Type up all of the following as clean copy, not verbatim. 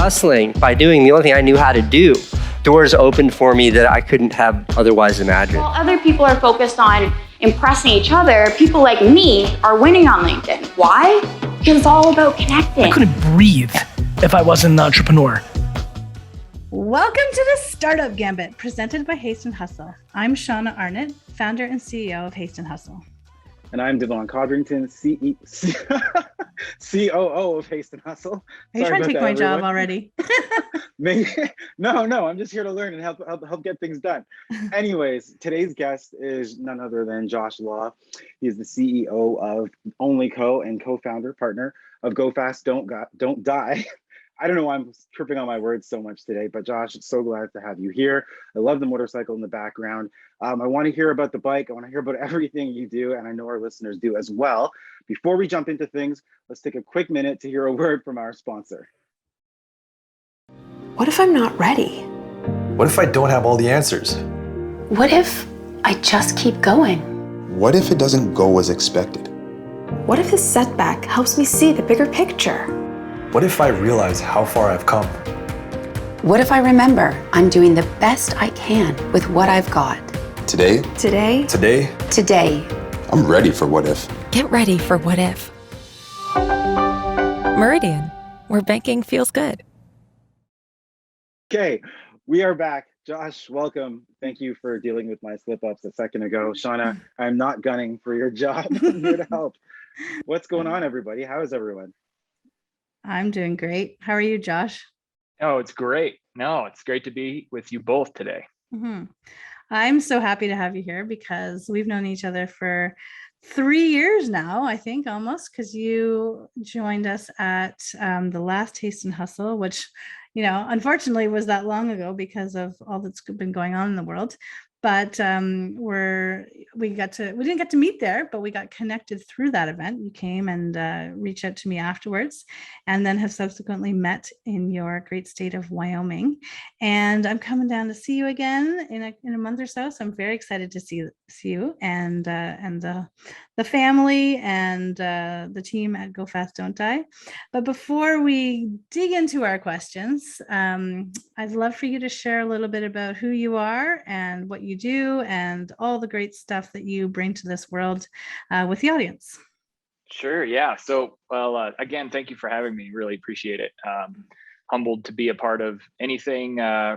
hustling, by doing the only thing I knew how to do, doors opened for me that I couldn't have otherwise imagined. While other people are focused on impressing each other, people like me are winning on LinkedIn. Why? Because it's all about connecting. I couldn't breathe if I wasn't an entrepreneur. Welcome to the Startup Gambit, presented by HASTE and HUSTLE. I'm SHAUNA Arnott, founder and CEO of HASTE and HUSTLE. And I'm DEVON Codrington, COO of HASTE and HUSTLE. Are you trying to take my job already? Maybe. No, I'm just here to learn and help get things done. Anyways, today's guest is none other than Josh Law. He is the CEO of Only Co and co-founder, partner of Go Fast, Don't Die. I don't know why I'm tripping on my words so much today, but Josh, it's so glad to have you here. I love the motorcycle in the background. I want to hear about the bike. I want to hear about everything you do, and I know our listeners do as well. Before we jump into things, let's take a quick minute to hear a word from our sponsor. What if I'm not ready? What if I don't have all the answers? What if I just keep going? What if it doesn't go as expected? What if this setback helps me see the bigger picture? What if I realize how far I've come? What if I remember I'm doing the best I can with what I've got? Today, I'm ready for what if. Get ready for what if. Meridian, where banking feels good. Okay, we are back. Josh, welcome. Thank you for dealing with my slip-ups a second ago. SHAUNA, I'm not gunning for your job. I'm here to help. What's going on, everybody? How is everyone? I'm doing great. How are you, Josh? Oh, it's great. No, it's great to be with you both today. Mm-hmm. I'm so happy to have you here because we've known each other for 3 years now, I think almost, because you joined us at the last HASTE and HUSTLE, which, unfortunately was that long ago because of all that's been going on in the world. But we didn't get to meet there, but we got connected through that event. You came and reached out to me afterwards, and then have subsequently met in your great state of Wyoming. And I'm coming down to see you again in a month or so. So I'm very excited to see you and the family and the team at Go Fast, Don't Die. But before we dig into our questions, I'd love for you to share a little bit about who you are and what you do and all the great stuff that you bring to this world with the audience. Sure. Yeah. So, again, thank you for having me. Really appreciate it. Humbled to be a part of anything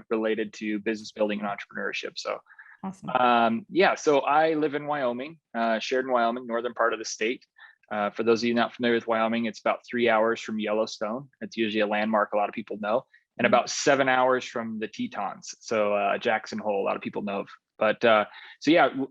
related to business building and entrepreneurship. So, awesome. So I live in Wyoming, Sheridan, Wyoming, northern part of the state. For those of you not familiar with Wyoming, it's about 3 hours from Yellowstone. It's usually a landmark a lot of people know, and about 7 hours from the Tetons. So Jackson Hole, a lot of people know of. But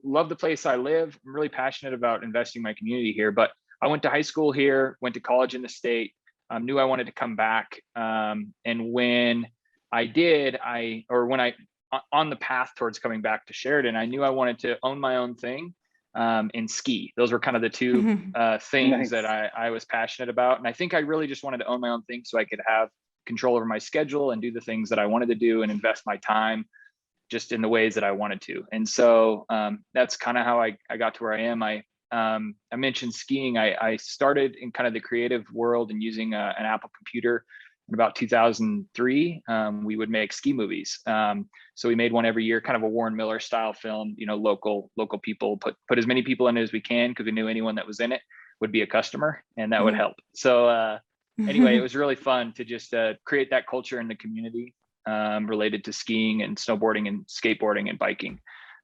love the place I live. I'm really passionate about investing in my community here. But I went to high school here, went to college in the state, knew I wanted to come back. And when I did, on the path towards coming back to Sheridan, I knew I wanted to own my own thing and ski. Those were kind of the two things that I was passionate about. And I think I really just wanted to own my own thing so I could have control over my schedule and do the things that I wanted to do and invest my time just in the ways that I wanted to. And so that's kind of how I got to where I am. I mentioned skiing. I started in kind of the creative world and using an Apple computer in about 2003. We would make ski movies. So we made one every year, kind of a Warren Miller style film, local people, put as many people in it as we can, because we knew anyone that was in it would be a customer and that would help. So anyway, it was really fun to just create that culture in the community related to skiing and snowboarding and skateboarding and biking,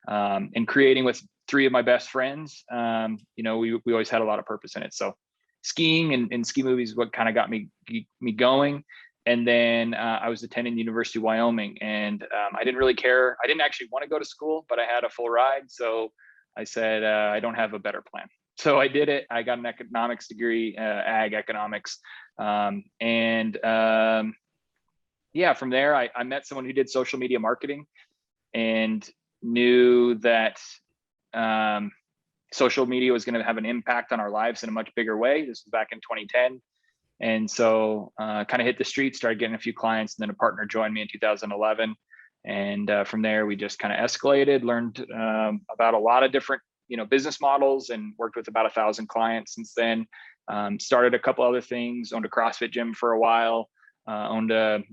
and creating with 3 of my best friends. We always had a lot of purpose in it. So skiing and ski movies is what kind of got me going. And then I was attending the University of Wyoming, and I didn't really care. I didn't actually want to go to school, but I had a full ride. So I said, I don't have a better plan. So I did it. I got an economics degree, ag economics. From there, I met someone who did social media marketing and knew that social media was going to have an impact on our lives in a much bigger way. This was back in 2010. And so kind of hit the streets, started getting a few clients, and then a partner joined me in 2011. And from there, we just kind of escalated, learned about a lot of different business models, and worked with about 1,000 clients since then. Started a couple other things, owned a CrossFit gym for a while, owned a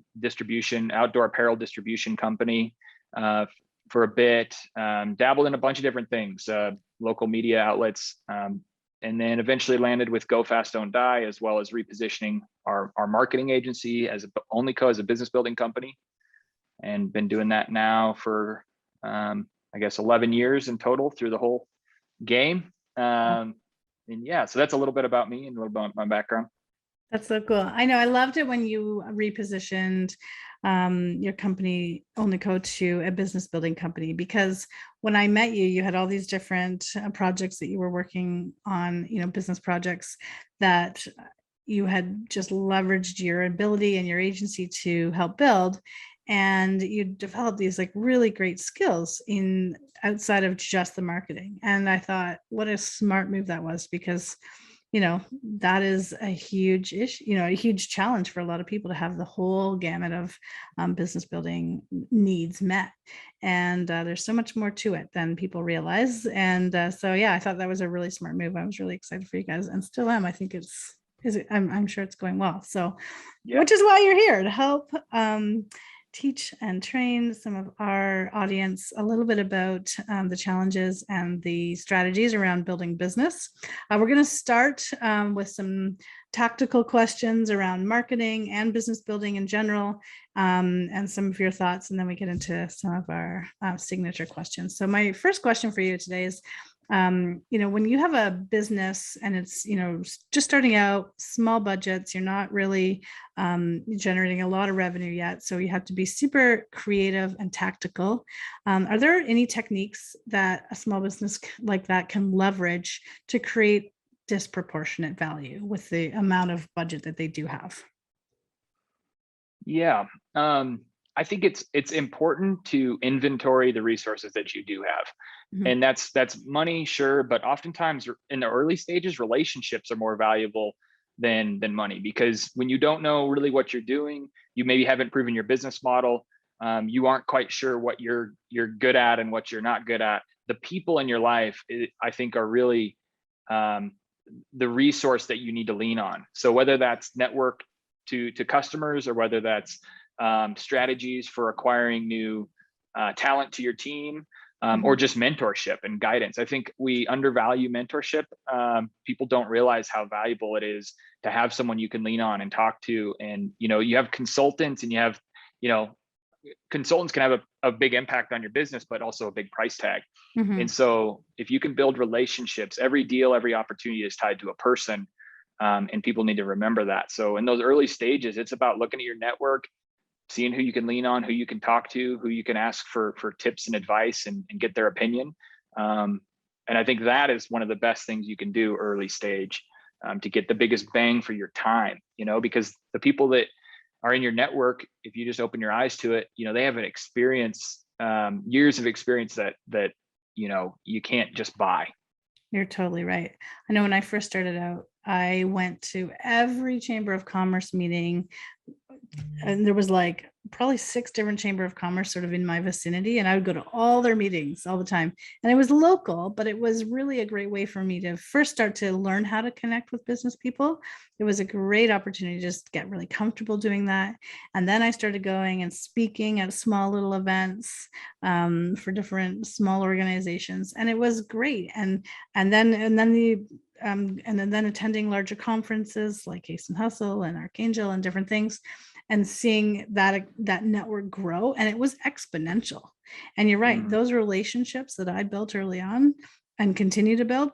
outdoor apparel distribution company for a bit, dabbled in a bunch of different things, local media outlets, and then eventually landed with Go Fast Don't Die, as well as repositioning our marketing agency as OnlyCo as a business building company, and been doing that now for I guess 11 years in total through the whole game. And yeah, so that's a little bit about me and a little bit about my background. That's so cool. I know. I loved it when you repositioned your company OnlyCo to a business building company, because when I met you, you had all these different projects that you were working on, business projects that you had just leveraged your ability and your agency to help build. And you developed these like really great skills in outside of just the marketing. And I thought, what a smart move that was, because that is a huge issue, a huge challenge for a lot of people to have the whole gamut of business building needs met. And there's so much more to it than people realize. And so, yeah, I thought that was a really smart move. I was really excited for you guys, and still am. I think I'm sure it's going well. So, yeah. Which is why you're here, to help teach and train some of our audience a little bit about the challenges and the strategies around building business. We're going to start with some tactical questions around marketing and business building in general, and some of your thoughts, and then we get into some of our signature questions. So my first question for you today is, when you have a business and it's, just starting out, small budgets, you're not really generating a lot of revenue yet. So you have to be super creative and tactical. Are there any techniques that a small business like that can leverage to create disproportionate value with the amount of budget that they do have? Yeah. I think it's important to inventory the resources that you do have. Mm-hmm. And that's money, sure, but oftentimes in the early stages, relationships are more valuable than money, because when you don't know really what you're doing, you maybe haven't proven your business model, you aren't quite sure what you're good at and what you're not good at. The people in your life, I think, are really the resource that you need to lean on. So whether that's network to customers, or whether that's strategies for acquiring new talent to your team, or just mentorship and guidance. I think we undervalue mentorship. People don't realize how valuable it is to have someone you can lean on and talk to. And, you have consultants, and you have, consultants can have a big impact on your business, but also a big price tag. Mm-hmm. And so if you can build relationships, every deal, every opportunity is tied to a person, and people need to remember that. So in those early stages, it's about looking at your network, seeing who you can lean on, who you can talk to, who you can ask for tips and advice and get their opinion. And I think that is one of the best things you can do early stage, to get the biggest bang for your time, because the people that are in your network, if you just open your eyes to it, they have an experience, years of experience that you can't just buy. You're totally right. I know when I first started out, I went to every Chamber of Commerce meeting, and there was like probably 6 different Chamber of Commerce sort of in my vicinity, and I would go to all their meetings all the time. And it was local, but it was really a great way for me to first start to learn how to connect with business people. It was a great opportunity to just get really comfortable doing that. And then I started going and speaking at small little events for different small organizations, and it was great. And then attending larger conferences like HASTE and Hustle and Archangel and different things, and seeing that network grow, and it was exponential. And you're right, those relationships that I built early on and continue to build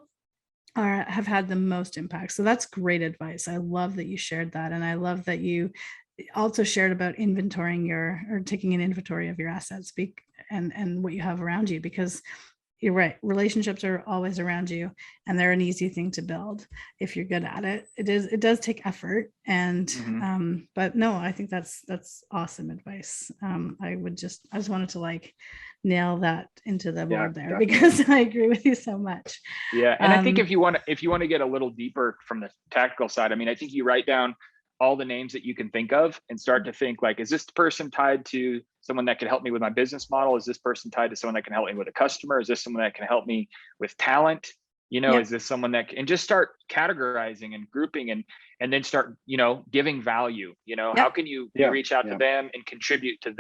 have had the most impact. So that's great advice. I love that you shared that, and I love that you also shared about taking an inventory of your assets and what you have around you, because you're right, relationships are always around you, and they're an easy thing to build if you're good at it. It does take effort, and but no, I think that's awesome advice. I just wanted to nail that into the board there, definitely, because I agree with you so much. Yeah, and I think if you want to get a little deeper from the tactical side, I think you write down all the names that you can think of and start to think is this person tied to someone that can help me with my business model? Is this person tied to someone that can help me with a customer? Is this someone that can help me with talent? Yeah. Is this someone that and just start categorizing and grouping and then start, giving value, how can you reach out to them and contribute to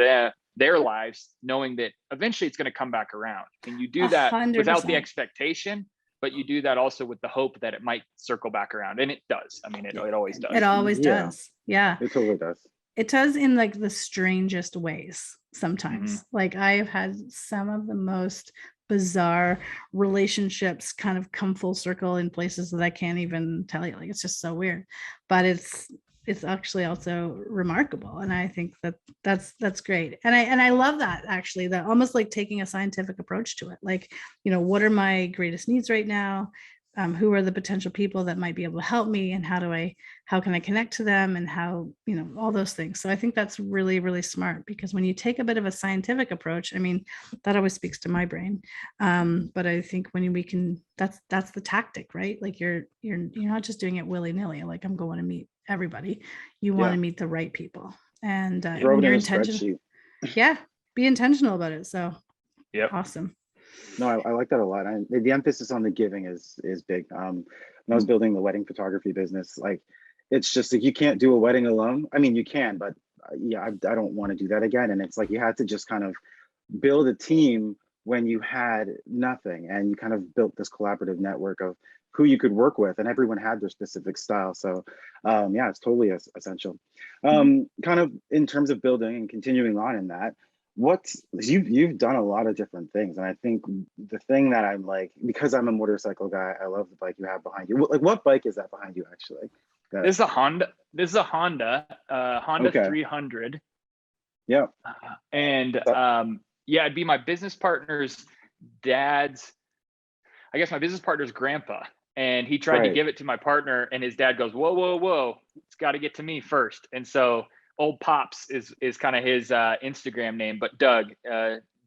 their lives, knowing that eventually it's going to come back around. And you do that 100%. without the expectation, but you do that also with the hope that it might circle back around. And it does. I mean, it always does. It always does. Yeah. It totally does. It does in like the strangest ways sometimes. Like I have had some of the most bizarre relationships kind of come full circle in places that I can't even tell you. Like it's just so weird, but it's actually also remarkable. And I think that's great. And I love that, actually, that almost like taking a scientific approach to it. Like, what are my greatest needs right now? Who are the potential people that might be able to help me, and how can I connect to them, and how, all those things. So I think that's really, really smart, because when you take a bit of a scientific approach, I mean, that always speaks to my brain. But I think when we can, that's the tactic, right? Like you're not just doing it willy-nilly. Like I'm going to meet everybody. You want to meet the right people, and Throw when it you're in a intentional. spreadsheet. Yeah, be intentional about it. So awesome. No, I like that a lot. The emphasis on the giving is big. When I was building the wedding photography business, like it's just like you can't do a wedding alone. I mean, you can, but I don't want to do that again. And it's like you had to just kind of build a team when you had nothing, and you kind of built this collaborative network of who you could work with, and everyone had their specific style. So yeah, it's totally essential. Kind of in terms of building and continuing on in that, you've done a lot of different things, and I think the thing that I'm like, because I'm a motorcycle guy, I love the bike you have behind you. Like, what bike is that behind you, actually? This is a Honda. This is a Honda 300. Yeah. And it'd be my business partner's dad's. I guess my business partner's grandpa, and he tried to give it to my partner, and his dad goes, "Whoa! It's got to get to me first." And so Old Pops is kind of his Instagram name, but Doug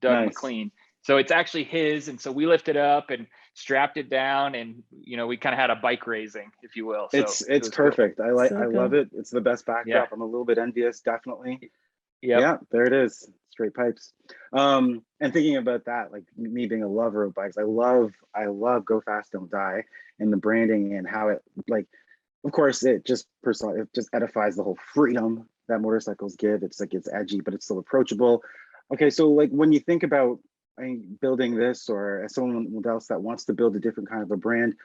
McLean. So it's actually his. And so we lifted up and strapped it down, and we kind of had a bike racing, if you will. So it's perfect. Cool. I love it. It's the best backdrop. Yeah. I'm a little bit envious, definitely. Yep. Yeah, there it is. Straight pipes. And thinking about that, like me being a lover of bikes, I love Go Fast Don't Die, and the branding, and how it, like, of course, it just edifies the whole freedom that motorcycles give. It's like, it's edgy, but it's still approachable. Okay, so like when you think about building this, or as someone else that wants to build a different kind of a brand,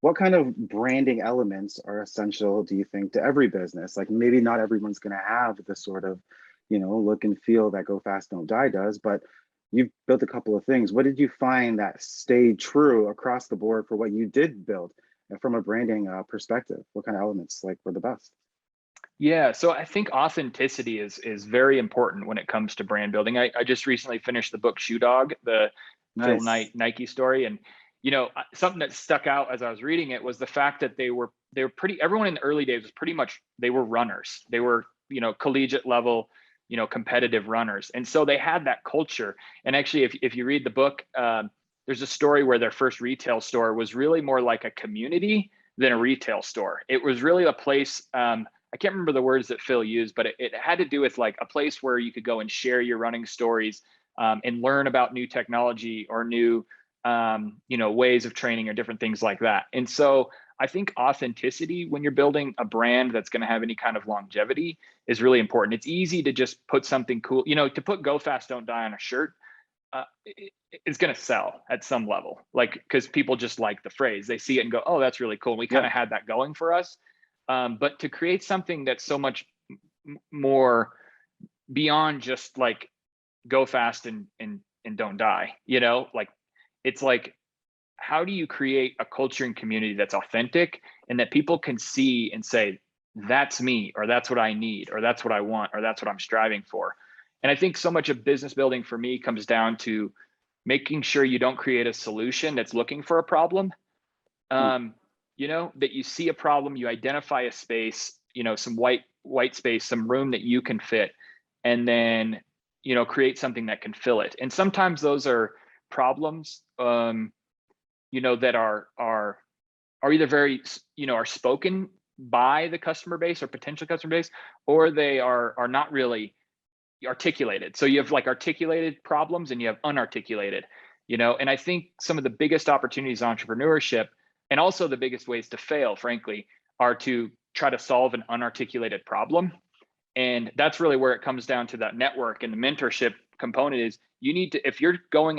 what kind of branding elements are essential, do you think, to every business? Like maybe not everyone's going to have the sort of, look and feel that Go Fast Don't Die does, but you've built a couple of things. What did you find that stayed true across the board for what you did build, and from a branding perspective? What kind of elements were the best? Yeah, so I think authenticity is very important when it comes to brand building. I just recently finished the book Shoe Dog, the Phil Knight Nike story, and something that stuck out as I was reading it was the fact that they were pretty. Everyone in the early days was pretty much, they were runners. They were collegiate level, competitive runners, and so they had that culture. And actually, if you read the book, there's a story where their first retail store was really more like a community than a retail store. It was really a place. I can't remember the words that Phil used, but it had to do with like a place where you could go and share your running stories, and learn about new technology or new, ways of training or different things like that. And so I think authenticity, when you're building a brand that's going to have any kind of longevity, is really important. It's easy to just put something cool, to put Go Fast Don't Die on a shirt. It's going to sell at some level, like, because people just like the phrase. They see it and go, "Oh, that's really cool." And we kind of had that going for us. But to create something that's so much more beyond just like go fast and don't die, like, it's like, how do you create a culture and community that's authentic, and that people can see and say, "That's me," or "That's what I need," or "That's what I want," or "That's what I'm striving for." And I think so much of business building for me comes down to making sure you don't create a solution that's looking for a problem. That you see a problem, you identify a space, some white space, some room that you can fit, and then, create something that can fill it. And sometimes those are problems, that are either very, are spoken by the customer base or potential customer base, or they are not really articulated. So you have like articulated problems and you have unarticulated, and I think some of the biggest opportunities in entrepreneurship And also the biggest ways to fail, frankly, are to try to solve an unarticulated problem. And that's really where it comes down to that network and the mentorship component is you need to, if you're trying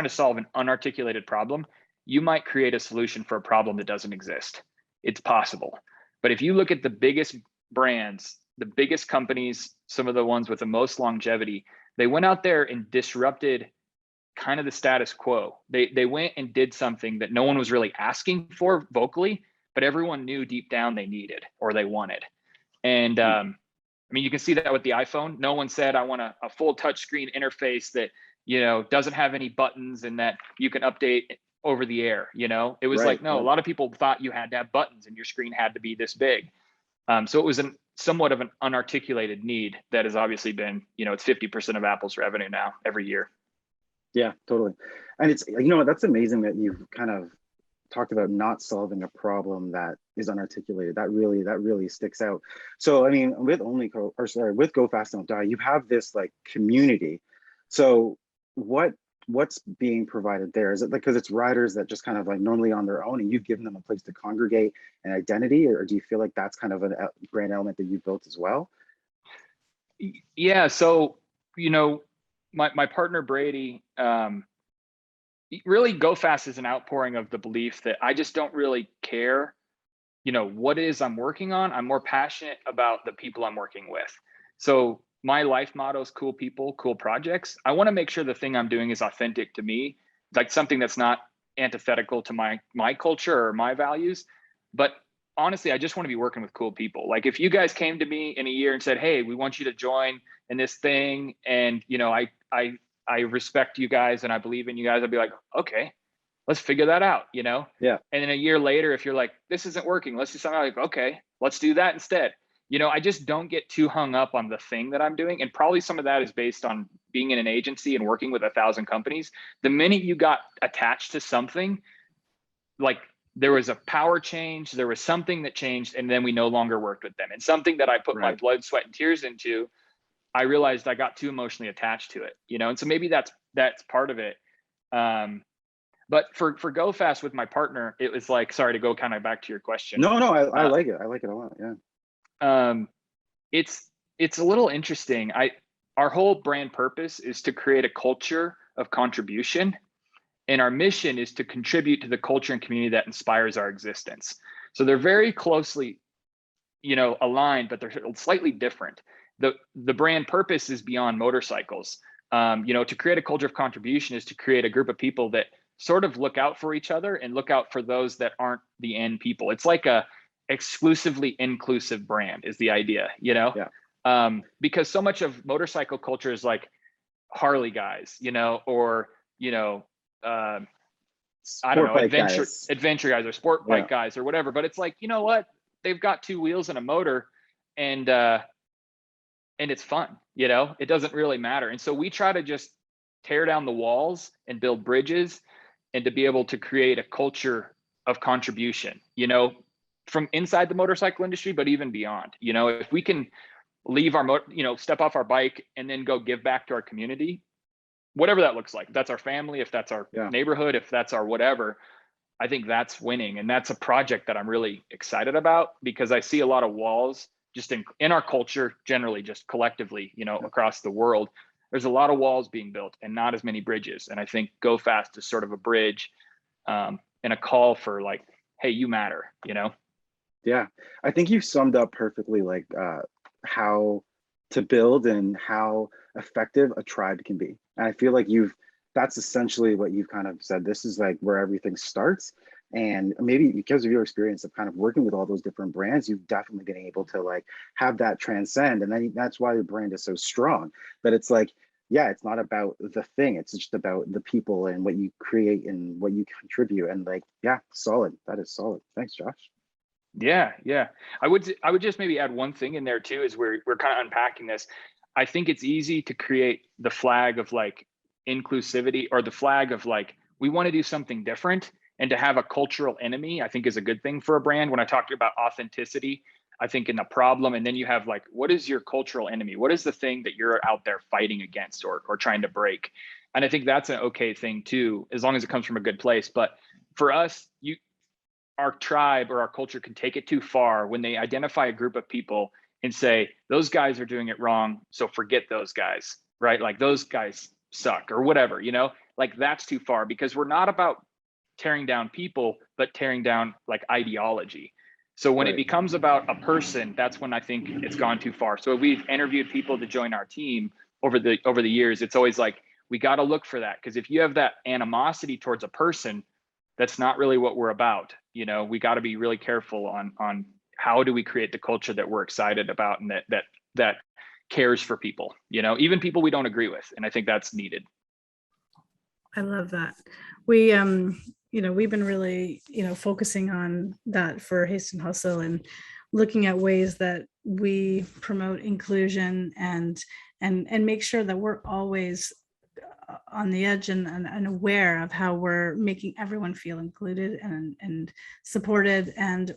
to solve an unarticulated problem, you might create a solution for a problem that doesn't exist. It's possible. But if you look at the biggest brands, the biggest companies, some of the ones with the most longevity, they went out there and disrupted kind of the status quo. They went and did something that no one was really asking for vocally, but everyone knew deep down they needed or they wanted. And I mean, you can see that with the iPhone. No one said, I want a full touchscreen interface that, doesn't have any buttons and that you can update over the air. It was like, no, a lot of people thought you had to have buttons and your screen had to be this big. So it was somewhat of an unarticulated need that has obviously been, it's 50% of Apple's revenue now every year. Yeah, totally. And it's, that's amazing that you've kind of talked about not solving a problem that is unarticulated. That really sticks out. So, I mean, with with Go Fast Don't Die, you have this like community. So what's being provided there? Is it because it's riders that just kind of like normally on their own and you've given them a place to congregate and identity, or do you feel like that's kind of a brand element that you've built as well? Yeah. So, my partner, Brady, really Go Fast is an outpouring of the belief that I just don't really care, what it is I'm working on. I'm more passionate about the people I'm working with. So my life motto is cool people, cool projects. I want to make sure the thing I'm doing is authentic to me, like something that's not antithetical to my culture or my values. But honestly, I just want to be working with cool people. Like if you guys came to me in a year and said, hey, we want you to join in this thing, and I respect you guys and I believe in you guys, I'd be like, okay, let's figure that out, Yeah. And then a year later, if you're like, this isn't working, let's do something, like, okay, let's do that instead. I just don't get too hung up on the thing that I'm doing. And probably some of that is based on being in an agency and working with 1,000 companies. The minute you got attached to something, like there was a power change, there was something that changed, and then we no longer worked with them. And something that I put my blood, sweat, and tears into, I realized I got too emotionally attached to it, and so maybe that's part of it. But for Go Fast with my partner, it was like, sorry to go kind of back to your question. No, I like it. I like it a lot. Yeah. It's a little interesting. Our whole brand purpose is to create a culture of contribution, and our mission is to contribute to the culture and community that inspires our existence. So they're very closely, aligned, but they're slightly different. The brand purpose is beyond motorcycles. To create a culture of contribution is to create a group of people that sort of look out for each other and look out for those that aren't the end people. It's like a exclusively inclusive brand is the idea, Yeah. Because so much of motorcycle culture is like Harley guys, or I don't know, adventure guys or sport bike guys or whatever. But it's like, you know what? They've got two wheels and a motor, and it's fun, it doesn't really matter. And so we try to just tear down the walls and build bridges, and to be able to create a culture of contribution, from inside the motorcycle industry, but even beyond. If we can leave our, step off our bike and then go give back to our community, whatever that looks like, if that's our family, if that's our neighborhood, if that's our whatever, I think that's winning. And that's a project that I'm really excited about, because I see a lot of walls just in our culture, generally, just collectively, across the world. There's a lot of walls being built and not as many bridges. And I think Go Fast is sort of a bridge, and a call for like, hey, you matter, Yeah, I think you've summed up perfectly like how to build and how effective a tribe can be. And I feel like that's essentially what you've kind of said. This is like where everything starts. And maybe because of your experience of kind of working with all those different brands, you've definitely been able to like have that transcend. And then that's why your brand is so strong. But it's like, yeah, it's not about the thing. It's just about the people and what you create and what you contribute. And like, yeah, solid. That is solid. Thanks, Josh. Yeah. I would just maybe add one thing in there too, is we're kind of unpacking this. I think it's easy to create the flag of like inclusivity, or the flag of like, we want to do something different, and to have a cultural enemy, I think is a good thing for a brand. When I talked about authenticity, I think in the problem, and then you have like, what is your cultural enemy? What is the thing that you're out there fighting against or trying to break? And I think that's an okay thing too, as long as it comes from a good place. But for us, our tribe or our culture can take it too far when they identify a group of people and say, those guys are doing it wrong, so forget those guys, right? Like those guys suck or whatever, like that's too far, because we're not about tearing down people, but tearing down like ideology. So when it becomes about a person, that's when I think it's gone too far. So we've interviewed people to join our team over the years. It's always like, we got to look for that, because if you have that animosity towards a person, that's not really what we're about. We got to be really careful on how do we create the culture that we're excited about and that cares for people, even people we don't agree with. And I think that's needed. I love that. We, we've been really, focusing on that for Haste and Hustle, and looking at ways that we promote inclusion and make sure that we're always on the edge and aware of how we're making everyone feel included and supported. And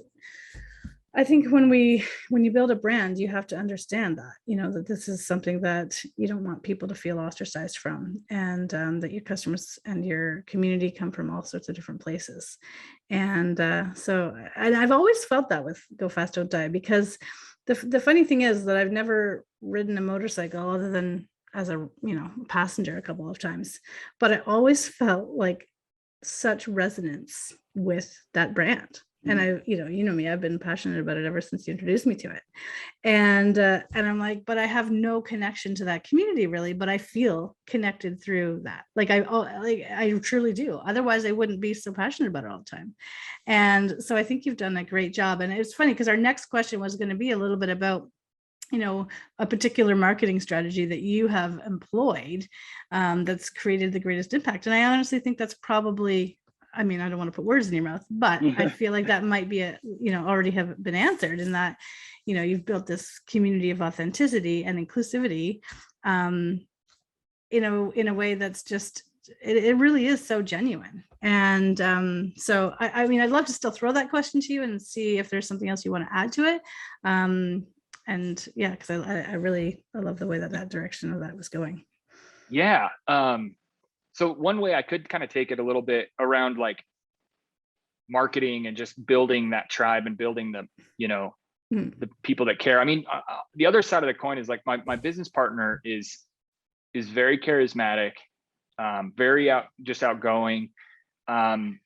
I think when you build a brand, you have to understand that, that this is something that you don't want people to feel ostracized from, and that your customers and your community come from all sorts of different places. And I've always felt that with Go Fast, Don't Die, because the funny thing is that I've never ridden a motorcycle other than as a passenger a couple of times, but I always felt like such resonance with that brand. And I, you know me, I've been passionate about it ever since you introduced me to it. And I'm like, but I have no connection to that community really, but I feel connected through that. I truly do. Otherwise I wouldn't be so passionate about it all the time. And so I think you've done a great job. And it's funny because our next question was going to be a little bit about, a particular marketing strategy that you have employed that's created the greatest impact. And I honestly think that's probably, I don't want to put words in your mouth, but I feel like that might be already have been answered in that, you've built this community of authenticity and inclusivity in a way that's just, it really is so genuine. And so, I'd love to still throw that question to you and see if there's something else you want to add to it. And yeah, because I love the way that direction of that was going. Yeah. So one way I could kind of take it a little bit around like marketing and just building that tribe and building the people that care. The other side of the coin is like my business partner is very charismatic, very outgoing,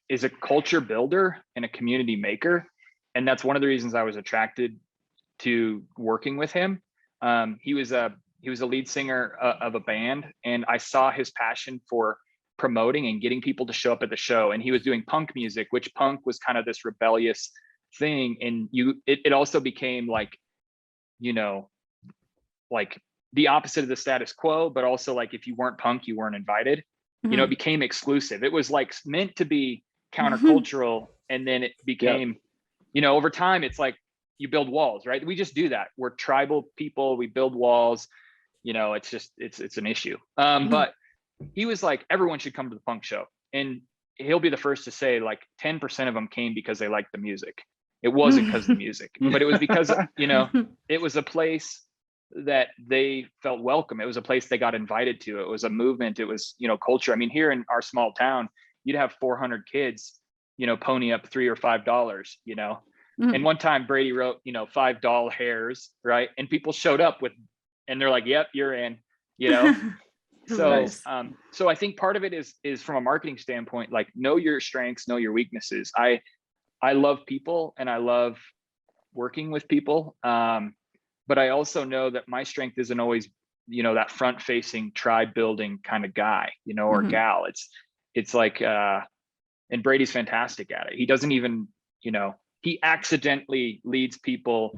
is a culture builder and a community maker. And that's one of the reasons I was attracted to working with him. He was a lead singer of a band, and I saw his passion for promoting and getting people to show up at the show. And he was doing punk music, which punk was kind of this rebellious thing. And it also became like the opposite of the status quo, but also like if you weren't punk, you weren't invited. Mm-hmm. It became exclusive. It was like meant to be countercultural. And then it became, over time, it's like you build walls, right? We just do that. We're tribal people. We build walls. It's just, it's an issue. But he was like, everyone should come to the punk show. And he'll be the first to say like 10% of them came because they liked the music. It wasn't because of the music, but it was because, it was a place that they felt welcome. It was a place they got invited to. It was a movement. It was, culture. Here in our small town, you'd have 400 kids, pony up $3 or $5, And one time Brady wrote, $5 hairs, right? And people showed up and they're like, yep, you're in, So, so I think part of it is from a marketing standpoint, like know your strengths, know your weaknesses. I love people and I love working with people. But I also know that my strength isn't always, that front facing tribe building kind of guy, or gal. It's like, and Brady's fantastic at it. He doesn't even, he accidentally leads people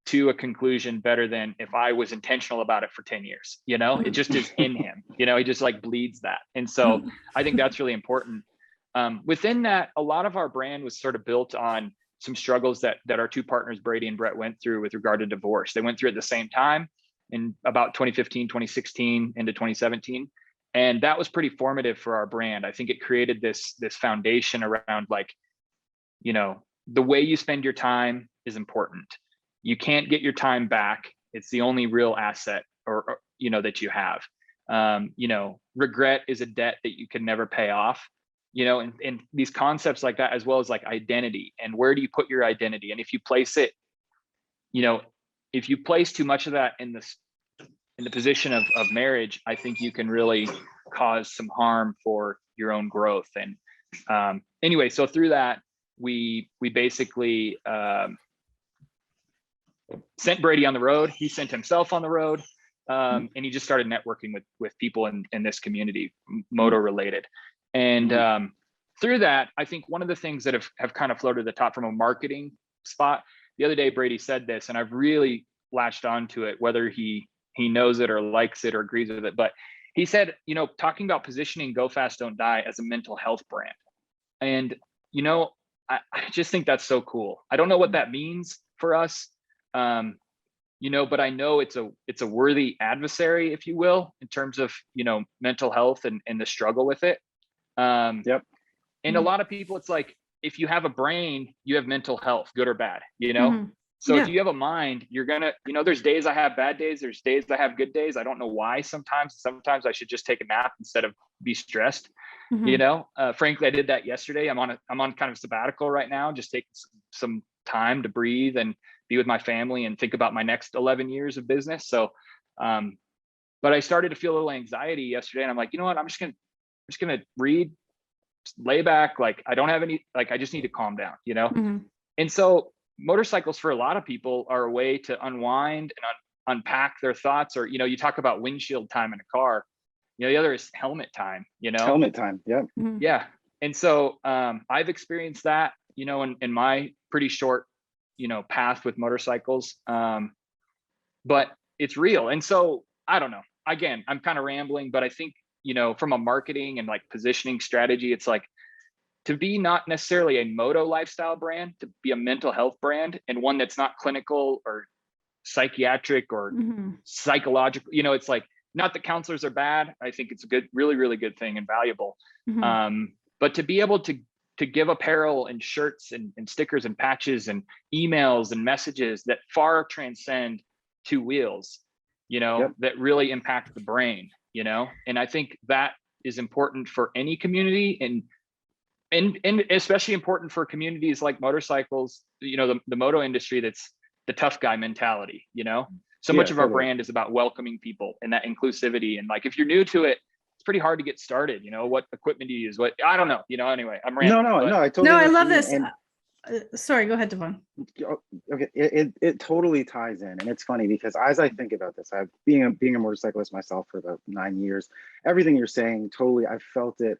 to a conclusion better than if I was intentional about it for 10 years, it just is in him, he just like bleeds that. And so I think that's really important. Within that, a lot of our brand was sort of built on some struggles that our two partners, Brady and Brett, went through with regard to divorce. They went through it at the same time in about 2015, 2016 into 2017. And that was pretty formative for our brand. I think it created this foundation around like, the way you spend your time is important. You can't get your time back. It's the only real asset or that you have. Regret is a debt that you can never pay off. and these concepts like that, as well as like identity, and where do you put your identity? And if you place it, if you place too much of that in the position of marriage, I think you can really cause some harm for your own growth. And anyway, so through that, we basically sent Brady on the road. He sent himself on the road, and he just started networking with people in this community, moto related. And through that, I think one of the things that have kind of floated to the top from a marketing spot, the other day Brady said this, and I've really latched onto it, whether he knows it or likes it or agrees with it. But he said, talking about positioning Go Fast Don't Die as a mental health brand. And, I just think that's so cool. I don't know what that means for us, but I know it's a worthy adversary, if you will, in terms of, mental health and the struggle with it. Yep. And a lot of people, it's like, if you have a brain, you have mental health, good or bad, So if you have a mind, you're gonna, there's days I have bad days, there's days I have good days. I don't know why sometimes I should just take a nap instead of be stressed. Frankly, I did that yesterday. I'm on kind of sabbatical right now, just taking some time to breathe and be with my family and think about my next 11 years of business. So, but I started to feel a little anxiety yesterday, and I'm like, you know what, I'm just gonna read, lay back. Like, I don't have any, like, I just need to calm down, And so motorcycles for a lot of people are a way to unwind and unpack their thoughts, or, you talk about windshield time in a car, the other is helmet time, Helmet time. Yeah. Yeah. And so I've experienced that, in my pretty short, path with motorcycles. But it's real. And so I don't know, again, I'm kind of rambling, but I think, from a marketing and like positioning strategy, it's like, to be not necessarily a moto lifestyle brand, to be a mental health brand, and one that's not clinical or psychiatric or psychological, it's like, not that counselors are bad. I think it's a good, really, really good thing and valuable. But to be able to give apparel and shirts and stickers and patches and emails and messages that far transcend two wheels, that really impact the brain, and I think that is important for any community, and especially important for communities like motorcycles, the moto industry, that's the tough guy mentality, so much of our brand is about welcoming people and that inclusivity. And like, if you're new to it, it's pretty hard to get started. What equipment do you use? I don't know, anyway, I'm rambling. No, I totally I love this. And sorry, go ahead, Devon. Okay, it totally ties in, and it's funny because as I think about this, I've being a motorcyclist myself for about 9 years. Everything you're saying, totally, I've felt it.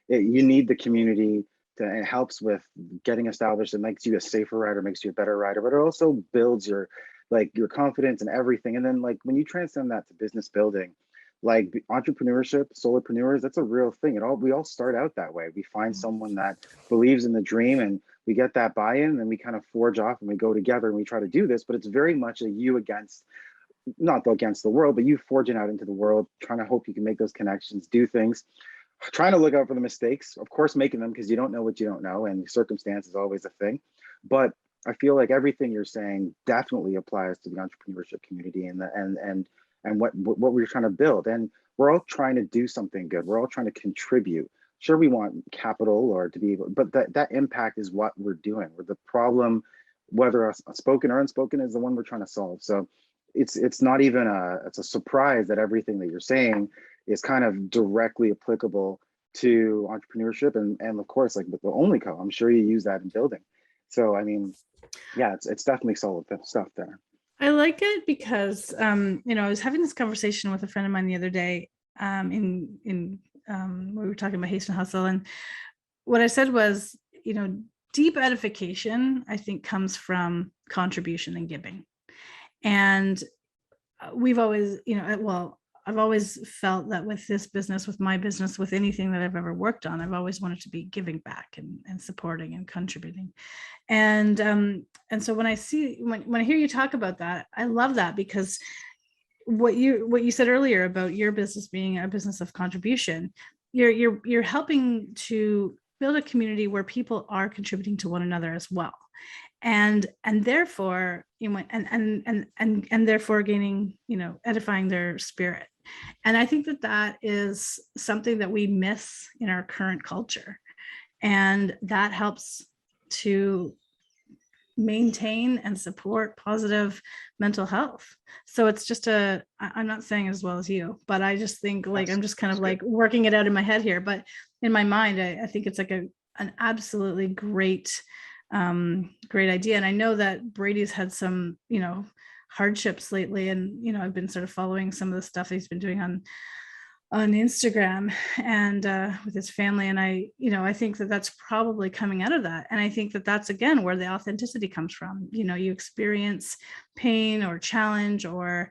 You need the community it helps with getting established. It makes you a safer rider, makes you a better rider, but it also builds your confidence and everything. And then like when you transcend that to business building, like entrepreneurship, solopreneurs, that's a real thing. We all start out that way. We find someone that believes in the dream, and we get that buy-in, and we kind of forge off and we go together and we try to do this. But it's very much a you against, not against the world, but you forging out into the world, trying to hope you can make those connections, do things, trying to look out for the mistakes, of course, making them, because you don't know what you don't know, and circumstance is always a thing. But I feel like everything you're saying definitely applies to the entrepreneurship community and what we're trying to build. And we're all trying to do something good. We're all trying to contribute. Sure, we want capital or to be able, but that impact is what we're doing. We're the problem, whether spoken or unspoken, is the one we're trying to solve. So it's not even it's a surprise that everything that you're saying is kind of directly applicable to entrepreneurship and of course, like with the Only Co. I'm sure you use that in building. So I mean, yeah, it's definitely solid stuff there. I like it because I was having this conversation with a friend of mine the other day in we were talking about Haste and Hustle, and what I said was, deep edification, I think, comes from contribution and giving. And we've always, I've always felt that with this business, with my business, with anything that I've ever worked on, I've always wanted to be giving back and supporting and contributing. And so when I hear you talk about that, I love that, because what you said earlier about your business being a business of contribution, you're helping to build a community where people are contributing to one another as well. And therefore, and therefore gaining, edifying their spirit. And I think that that is something that we miss in our current culture. And that helps to maintain and support positive mental health. So it's just I'm not saying as well as you, but I just think like, I'm just kind of like working it out in my head here, but in my mind, I think it's like an absolutely great idea. And I know that Brady's had some, hardships lately, and, I've been sort of following some of the stuff he's been doing on Instagram and with his family. And I think that that's probably coming out of that. And I think that that's, again, where the authenticity comes from. You experience pain or challenge or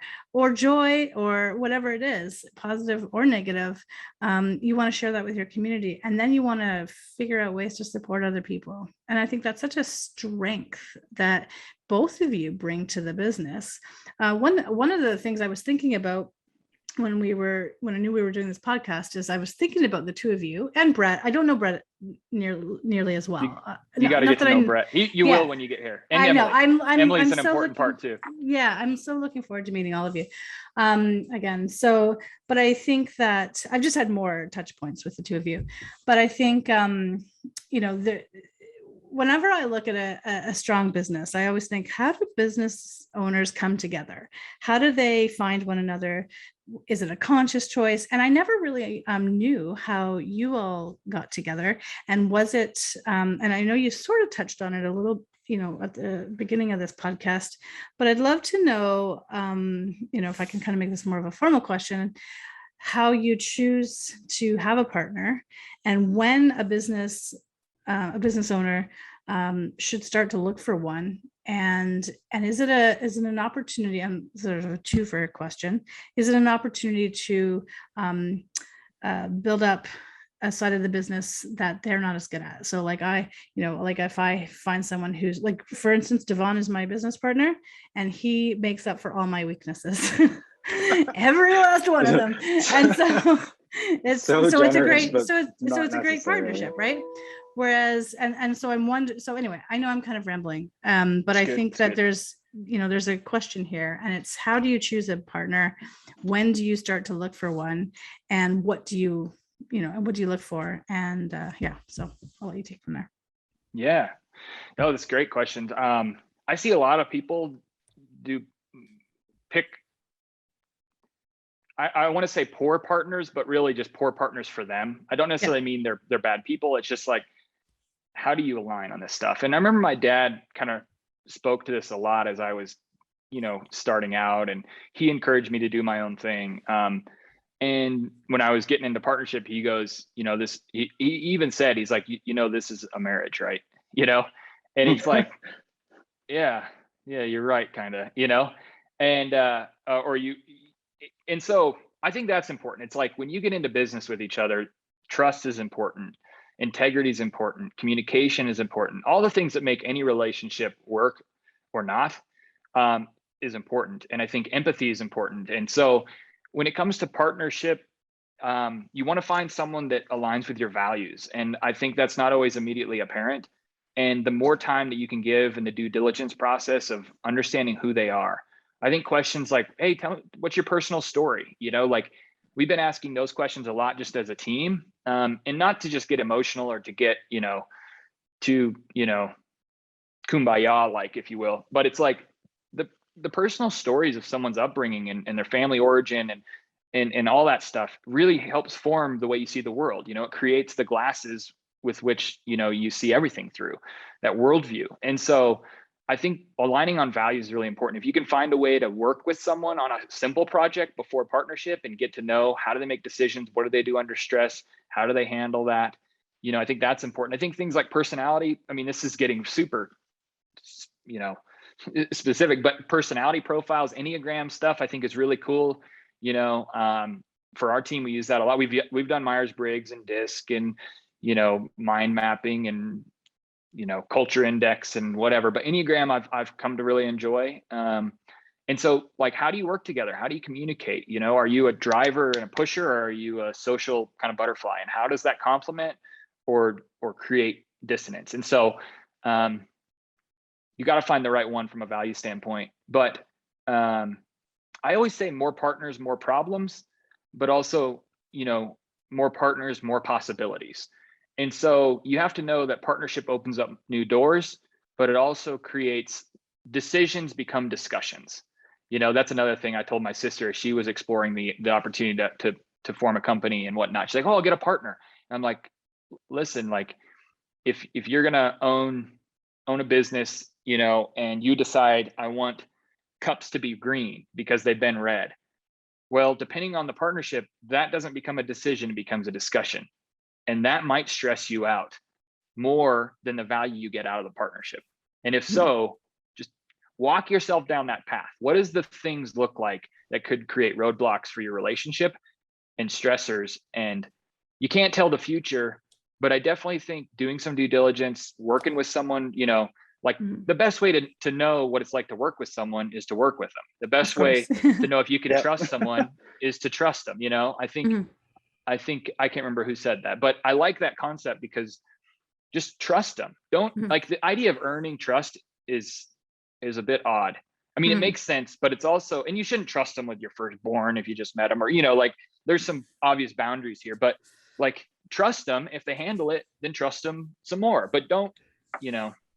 joy or whatever it is, positive or negative. You want to share that with your community, and then you want to figure out ways to support other people. And I think that's such a strength that both of you bring to the business. One of the things I was thinking about when I knew we were doing this podcast is I was thinking about the two of you and Brett. I don't know Brett nearly as well. You got to get to know Brett. You will when you get here. And I know. Emily's I'm an important part too. Yeah, I'm so looking forward to meeting all of you again. So, but I think that I've just had more touch points with the two of you. But I think whenever I look at a strong business, I always think, how do business owners come together? How do they find one another? Is it a conscious choice? And I never really knew how you all got together. And was it, and I know you sort of touched on it a little, at the beginning of this podcast, but I'd love to know, if I can kind of make this more of a formal question, how you choose to have a partner, and when a business owner should start to look for one, and is it an opportunity? I'm sort of a two-for question. Is it an opportunity to build up a side of the business that they're not as good at? So like if I find someone who's like, for instance, DEVON is my business partner, and he makes up for all my weaknesses, every last one of them. And so it's a great partnership, right? Whereas, and so I'm wondering, so anyway, I know I'm kind of rambling, but I think that there's a question here, and it's, how do you choose a partner? When do you start to look for one? And what do you look for? And so I'll let you take from there. Yeah, no, that's great questions. I see a lot of people pick, I want to say poor partners, but really just poor partners for them. I don't necessarily mean they're bad people. It's just like, how do you align on this stuff? And I remember my dad kind of spoke to this a lot as I was, starting out, and he encouraged me to do my own thing. And when I was getting into partnership, he goes, he even said, he's like, this is a marriage, right? And he's like, yeah, you're right. Kind of, and, and so I think that's important. It's like, when you get into business with each other, trust is important. Integrity is important. Communication is important. All the things that make any relationship work or not is important. And I think empathy is important. And so when it comes to partnership, you want to find someone that aligns with your values. And I think that's not always immediately apparent. And the more time that you can give in the due diligence process of understanding who they are, I think questions like, hey, tell me, what's your personal story? like we've been asking those questions a lot just as a team, and not to just get emotional or to get, kumbaya, like, if you will, but it's like the personal stories of someone's upbringing and their family origin and all that stuff really helps form the way you see the world. It creates the glasses with which, you see everything through, that worldview. And so I think aligning on values is really important. If you can find a way to work with someone on a simple project before partnership and get to know, how do they make decisions? What do they do under stress? How do they handle that? I think that's important. I think things like personality, I mean, this is getting super, specific, but personality profiles, Enneagram stuff, I think is really cool. For our team, we use that a lot. We've done Myers-Briggs and DISC and, mind mapping and, culture index and whatever, but Enneagram I've come to really enjoy. And so, like, how do you work together? How do you communicate? Are you a driver and a pusher, or are you a social kind of butterfly? And how does that complement or create dissonance? And so you got to find the right one from a value standpoint. But I always say more partners, more problems. but also, more partners, more possibilities. And so you have to know that partnership opens up new doors, but it also creates decisions become discussions. That's another thing I told my sister as she was exploring the opportunity to form a company and whatnot. She's like, "Oh, I'll get a partner." And I'm like, "Listen, like if you're gonna own a business, and you decide I want cups to be green because they've been red, well, depending on the partnership, that doesn't become a decision, it becomes a discussion. And that might stress you out more than the value you get out of the partnership. And if so, just walk yourself down that path. What does the things look like that could create roadblocks for your relationship and stressors? And you can't tell the future, but I definitely think doing some due diligence, working with someone, the best way to know what it's like to work with someone is to work with them. The best way to know if you can trust someone is to trust them. I think I can't remember who said that, but I like that concept because just trust them. Don't like the idea of earning trust is a bit odd. I mean, it makes sense, but it's also, and you shouldn't trust them with your firstborn if you just met them, or, there's some obvious boundaries here, but like trust them. If they handle it, then trust them some more, but don't,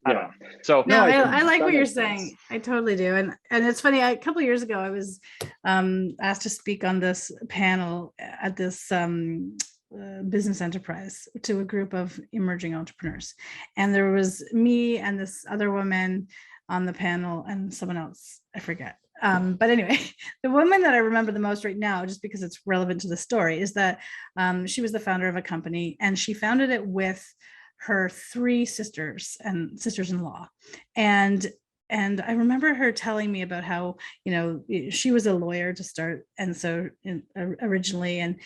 I don't know. So no, I like what you're saying. I totally do. And it's funny, a couple of years ago, I was asked to speak on this panel at this business enterprise to a group of emerging entrepreneurs. And there was me and this other woman on the panel and someone else, I forget. But anyway, the woman that I remember the most right now, just because it's relevant to the story, is that she was the founder of a company, and she founded it with her 3 sisters and sisters-in-law. And I remember her telling me about how, she was a lawyer to start. And so originally, and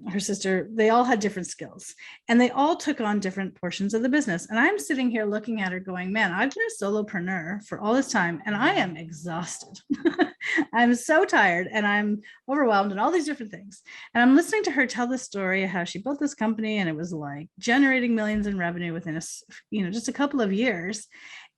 her sister, they all had different skills and they all took on different portions of the business. And I'm sitting here looking at her going, man, I've been a solopreneur for all this time and I am exhausted. I'm so tired and I'm overwhelmed and all these different things. And I'm listening to her tell this story of how she built this company and it was like generating millions in revenue within just a couple of years.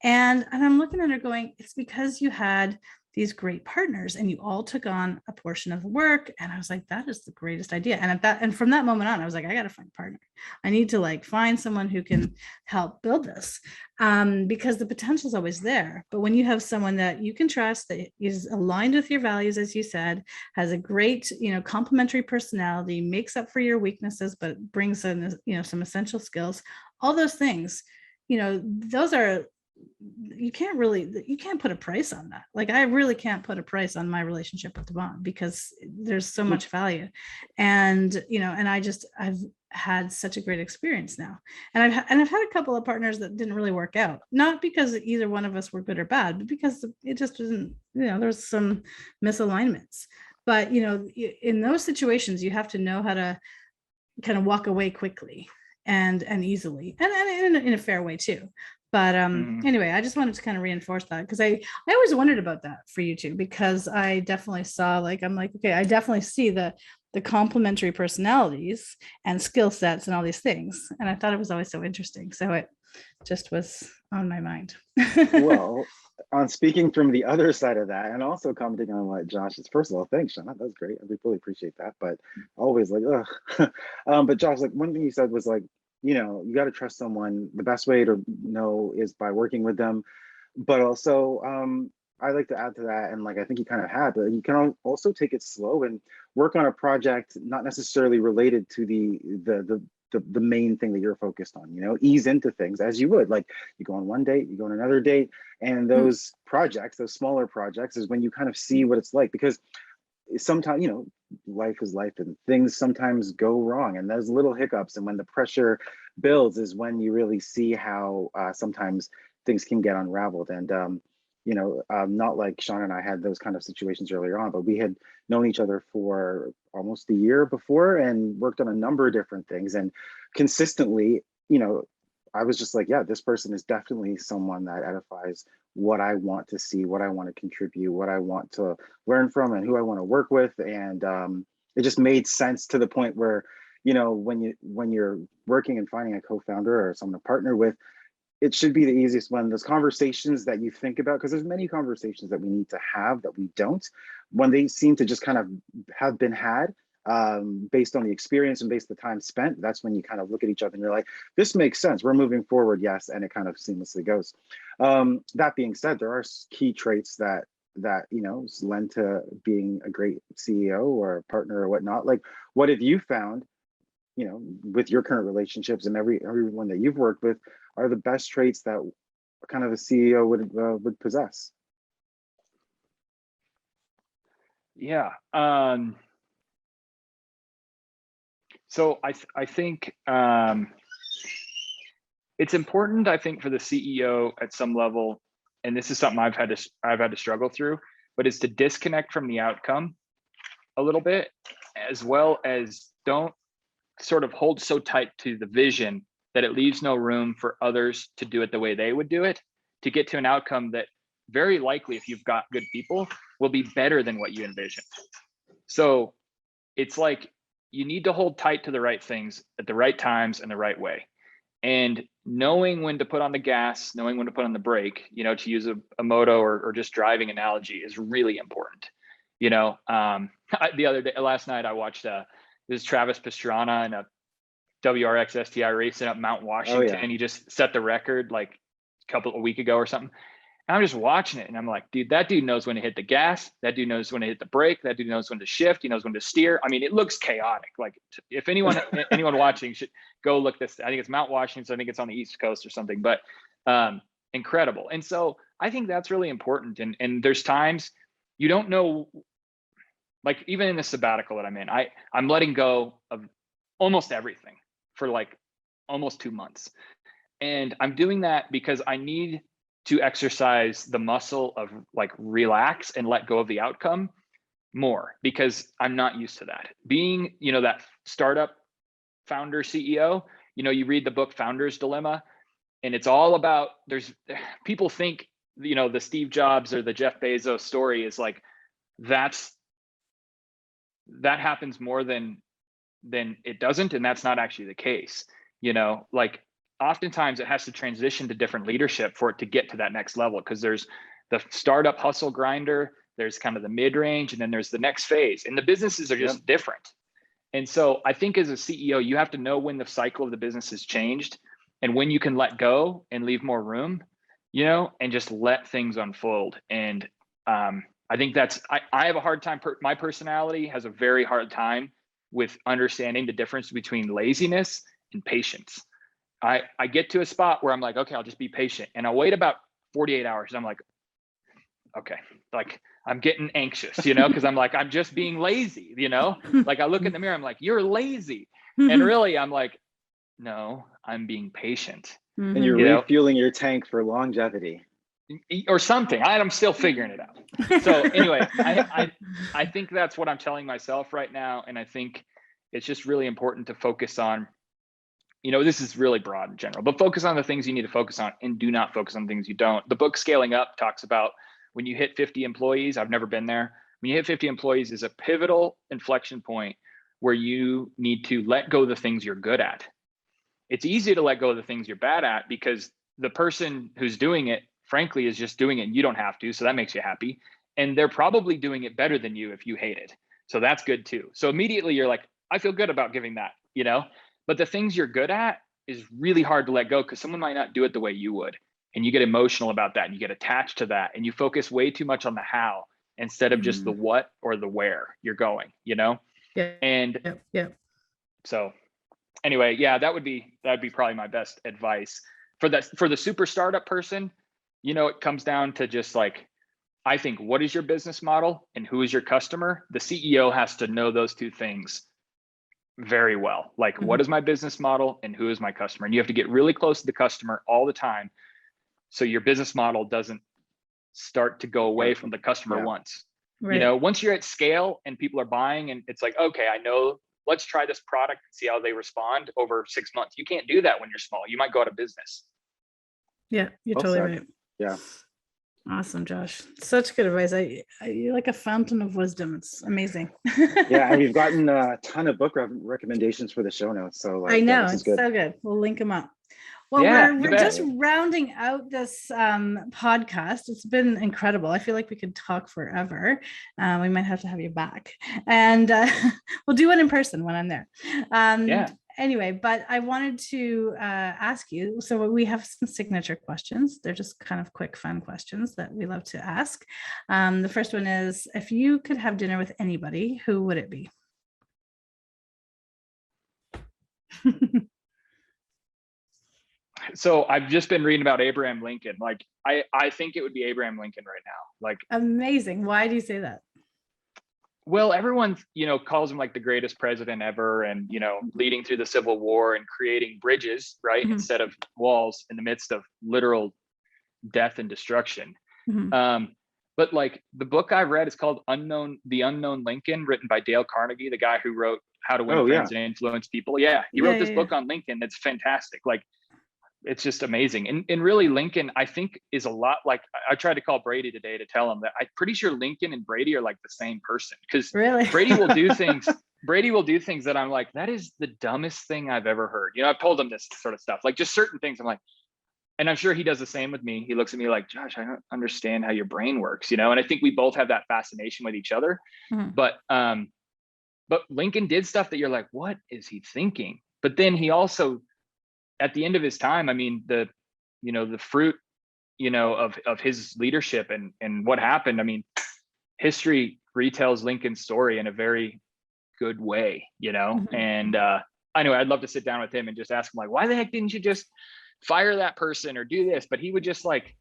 And I'm looking at her going, it's because you had these great partners and you all took on a portion of the work. And I was like, that is the greatest idea. And from that moment on, I was like, I got to find a partner. I need to find someone who can help build this because the potential is always there. But when you have someone that you can trust, that is aligned with your values, as you said, has a great, complementary personality, makes up for your weaknesses, but brings in, some essential skills, all those things, those are, you can't put a price on that. Like I really can't put a price on my relationship with DEVON because there's so much value. And, and I've had such a great experience now. And I've had a couple of partners that didn't really work out, not because either one of us were good or bad, but because it just wasn't, there was some misalignments. But, in those situations, you have to know how to kind of walk away quickly and easily and in a fair way too. But anyway, I just wanted to kind of reinforce that because I always wondered about that for you too, because I definitely saw okay, I definitely see the complementary personalities and skill sets and all these things. And I thought it was always so interesting. So it just was on my mind. Well, on speaking from the other side of that and also commenting on what Josh is, first of all, thanks, Shauna. That was great. I really appreciate that. But always but Josh, one thing you said was you got to trust someone. The best way to know is by working with them. But also, I like to add to that, and I think you kind of had, but you can also take it slow and work on a project not necessarily related to the main thing that you're focused on. Ease into things as you would. You go on one date, you go on another date, and those projects, those smaller projects, is when you kind of see what it's like, because sometimes life is life and things sometimes go wrong, and those little hiccups and when the pressure builds is when you really see how sometimes things can get unraveled. And not like Sean and I had those kind of situations earlier on, but we had known each other for almost a year before and worked on a number of different things, and consistently I was just like, yeah, this person is definitely someone that edifies what I want to see, what I want to contribute, what I want to learn from, and who I want to work with. And it just made sense to the point where, when you're working and finding a co-founder or someone to partner with, it should be the easiest one. Those conversations that you think about, because there's many conversations that we need to have that we don't, when they seem to just kind of have been had, based on the experience and based on the time spent, that's when you kind of look at each other and you're like, this makes sense. We're moving forward. Yes. And it kind of seamlessly goes. That being said, there are key traits that lend to being a great CEO or partner or whatnot. Like, what have you found, with your current relationships and everyone that you've worked with, are the best traits that kind of a CEO would possess? Yeah. So I think it's important, I think, for the CEO at some level, and this is something I've had to struggle through, but it's to disconnect from the outcome a little bit, as well as don't sort of hold so tight to the vision that it leaves no room for others to do it the way they would do it, to get to an outcome that very likely, if you've got good people, will be better than what you envisioned. So it's like, you need to hold tight to the right things at the right times and the right way. And knowing when to put on the gas, knowing when to put on the brake, to use a moto or just driving analogy, is really important. Last night I watched this Travis Pastrana in a WRX STI racing up Mount Washington. Oh, yeah. He just set the record like a week ago or something. And I'm just watching it and I'm like, dude, that dude knows when to hit the gas. That dude knows when to hit the brake. That dude knows when to shift. He knows when to steer. I mean, it looks chaotic. Like, if anyone watching should go look this. I think it's Mount Washington. So I think it's on the East Coast or something, but incredible. And so I think that's really important. And there's times you don't know, like even in the sabbatical that I'm in, I'm letting go of almost everything for like almost 2 months. And I'm doing that because I need to exercise the muscle of like relax and let go of the outcome more, because I'm not used to that. Being, that startup founder CEO, you read the book Founder's Dilemma, and it's all about, people think, the Steve Jobs or the Jeff Bezos story is like, that happens more than it doesn't. And that's not actually the case. Like, oftentimes it has to transition to different leadership for it to get to that next level, because there's the startup hustle grinder, there's kind of the mid-range, and then there's the next phase, and the businesses are just different. And so I think as a CEO, you have to know when the cycle of the business has changed and when you can let go and leave more room, and just let things unfold. And I think I have a hard time, my personality has a very hard time with understanding the difference between laziness and patience. I get to a spot where I'm like, okay, I'll just be patient. And I'll wait about 48 hours. And I'm like, okay, like I'm getting anxious, because I'm like, I'm just being lazy, like I look in the mirror, I'm like, you're lazy. And really I'm like, no, I'm being patient. And you're refueling your tank for longevity. Or something. I'm still figuring it out. So anyway, I think that's what I'm telling myself right now. And I think it's just really important to focus on, this is really broad in general, but focus on the things you need to focus on and do not focus on things you don't. The book Scaling Up talks about when you hit 50 employees, I've never been there. When you hit 50 employees is a pivotal inflection point where you need to let go of the things you're good at. It's easy to let go of the things you're bad at because the person who's doing it, frankly, is just doing it and you don't have to. So that makes you happy. And they're probably doing it better than you if you hate it. So that's good too. So immediately you're like, I feel good about giving that, But the things you're good at is really hard to let go because someone might not do it the way you would. And you get emotional about that and you get attached to that and you focus way too much on the how instead of just the what or the where you're going, Yeah. And so anyway, yeah, that'd be probably my best advice for the super startup person. It comes down to just like, I think, what is your business model and who is your customer? The CEO has to know those two things very well. Like, what is my business model and who is my customer? And you have to get really close to the customer all the time, so your business model doesn't start to go away from the customer once. Right. Once you're at scale and people are buying and it's like, okay, I know, let's try this product and see how they respond over 6 months. You can't do that when you're small. You might go out of business. Yeah, you're totally right. Yeah. Awesome, Josh. Such good advice. You're like a fountain of wisdom. It's amazing. Yeah, and we've gotten a ton of book recommendations for the show notes. So like, I know, this is it's good. so good. We'll link them up. Well, Yeah, you we're bet. just rounding out this podcast. It's been incredible. I feel like we could talk forever. We might have to have you back, and we'll do it in person when I'm there. Yeah. Anyway, but I wanted to ask you, so we have some signature questions. They're just kind of quick, fun questions that we love to ask. The first one is, if you could have dinner with anybody, who would it be? So I've just been reading about Abraham Lincoln. Like, I think it would be Abraham Lincoln right now. Like, Amazing. Why do you say that? well, everyone, calls him like the greatest president ever, and, leading through the Civil War and creating bridges, right? Mhm. Instead of walls in the midst of literal death and destruction. Mhm. But like, the book I read is called The Unknown Lincoln, written by Dale Carnegie, the guy who wrote How to Win Oh, Friends yeah. and Influence People. Yeah, he wrote this Yeah. book on Lincoln. It's fantastic. Like, it's just amazing. And really, Lincoln, I think, is a lot like, I tried to call Brady today to tell him that I'm pretty sure Lincoln and Brady are like the same person, because Really? Brady will do things. Brady will do things that I'm like, that is the dumbest thing I've ever heard. I've told him this sort of stuff, like just certain things. I'm like, and I'm sure he does the same with me. He looks at me like, Josh, I don't understand how your brain works, And I think we both have that fascination with each other. Mhm. But Lincoln did stuff that you're like, what is he thinking? But then he also, at the end of his time, I mean, the fruit, of his leadership and what happened. I mean, history retells Lincoln's story in a very good way, Mhm. And anyway, I'd love to sit down with him and just ask him, like, why the heck didn't you just fire that person or do this? But he would just like,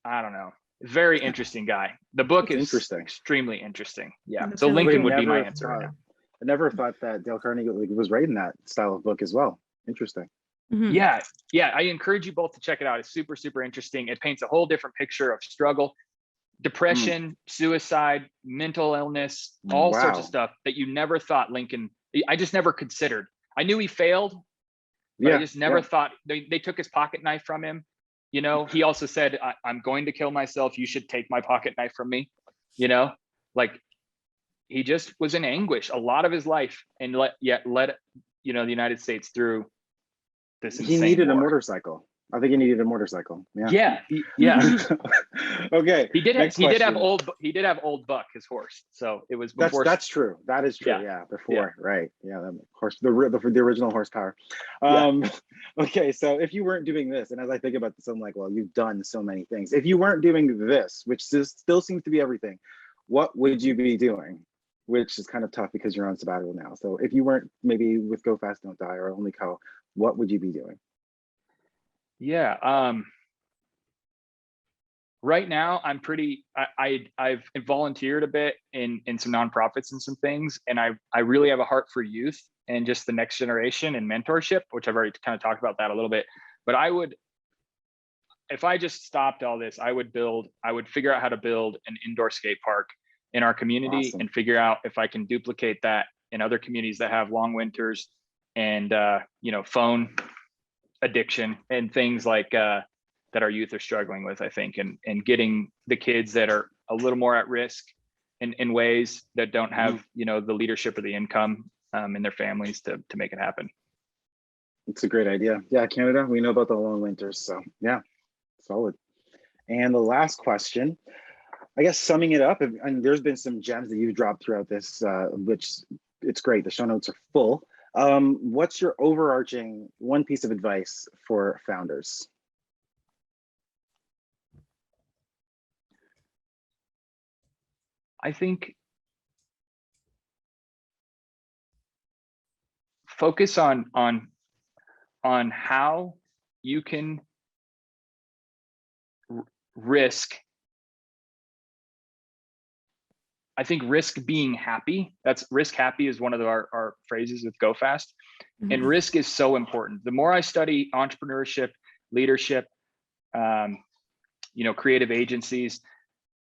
I don't know. Very interesting guy. The book That's is interesting. extremely interesting. Yeah. That's So really Lincoln cool. would be my Never answer right thought- now. I never thought that Dale Carnegie was writing that style of book as well. Interesting. Mhm. Yeah. I encourage you both to check it out. It's super, super interesting. It paints a whole different picture of struggle, depression, suicide, mental illness, all sorts of Wow. stuff that you never thought Lincoln, I just never considered. I knew he failed, but I just never thought they took his pocket knife from him. He also said, I'm going to kill myself. You should take my pocket knife from me. Like, he just was in anguish a lot of his life, and led the United States through this insane He needed war. a motorcycle. I think he needed a motorcycle. Yeah. Okay. He did next have question. Old Buck, his horse. So it was before. That's true. That is true. Yeah. Yeah. Before, right. Yeah. The horse, the original horsepower. Okay. So if you weren't doing this, and as I think about this, I'm like, well, you've done so many things. If you weren't doing this, which still seems to be everything, what would you be doing? Which is kind of tough because you're on sabbatical now. So if you weren't maybe with Go Fast Don't Die or Only Co, what would you be doing? Yeah. Right now, I'm pretty. I've volunteered a bit in some nonprofits and some things, and I really have a heart for youth and just the next generation and mentorship, which I've already kind of talked about that a little bit. But if I just stopped all this, I would figure out how to build an indoor skate park in our community. Awesome. And figure out if I can duplicate that in other communities that have long winters and phone addiction and things like that our youth are struggling with, I think, and getting the kids that are a little more at risk in ways that don't have the leadership or the income in their families to make it happen. It's a great idea. Yeah, Canada, we know about the long winters, so yeah, solid. And the last question, I guess summing it up, and there's been some gems that you've dropped throughout this, which it's great. The show notes are full. What's your overarching one piece of advice for founders? I think focus on how you can risk. I think risk being happy. That's risk happy is one of our phrases with Go Fast. Mhm. And risk is so important. The more I study entrepreneurship, leadership, creative agencies,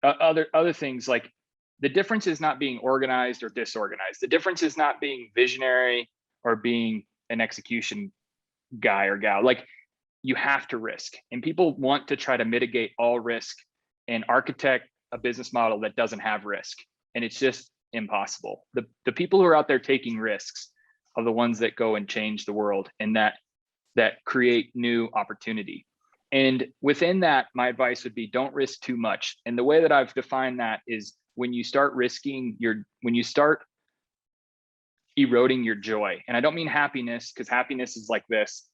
other things, like the difference is not being organized or disorganized. The difference is not being visionary or being an execution guy or gal. Like, you have to risk, and people want to try to mitigate all risk and architect a business model that doesn't have risk. And it's just impossible. The people who are out there taking risks are the ones that go and change the world, and that that create new opportunity. And within that, my advice would be don't risk too much. And the way that I've defined that is when you start when you start eroding your joy. And I don't mean happiness, because happiness is like this.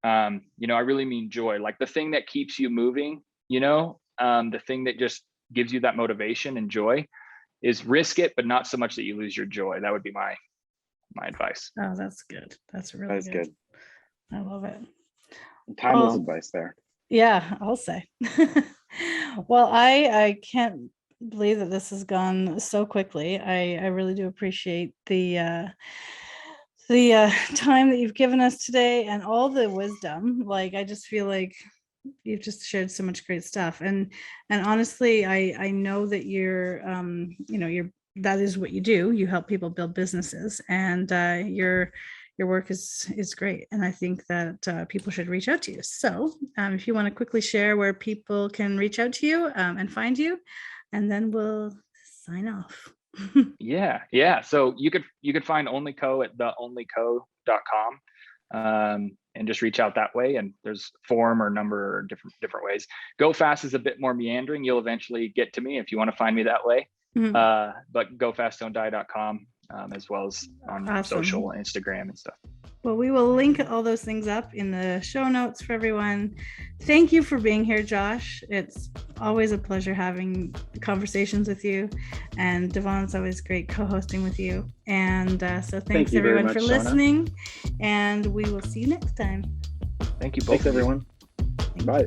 I really mean joy, like the thing that keeps you moving, the thing that just gives you that motivation and joy, is risk it, but not so much that you lose your joy. That would be my advice. Oh, that's good. That's really good. I love it. Timeless advice there. Yeah, I'll say. Well, I can't believe that this has gone so quickly. I really do appreciate the time that you've given us today and all the wisdom. Like, I just feel like you've just shared so much great stuff. And honestly, I know that you're that is what you do. You help people build businesses, and your work is great. And I think that people should reach out to you. So if you want to quickly share where people can reach out to you and find you, and then we'll sign off. Yeah. So you could find OnlyCo at theonlyco.com, and just reach out that way. And there's form or number or different ways. GoFast is a bit more meandering. You'll eventually get to me if you want to find me that way. But gofastdon'tdie.com, as well as on social, Instagram and stuff. Well, we will link all those things up in the show notes for everyone. Thank you for being here, Josh. It's always a pleasure having conversations with you. And Devon, it's always great co-hosting with you. And so thanks everyone for listening. And we will see you next time. Thank you both. Thanks, everyone. Bye.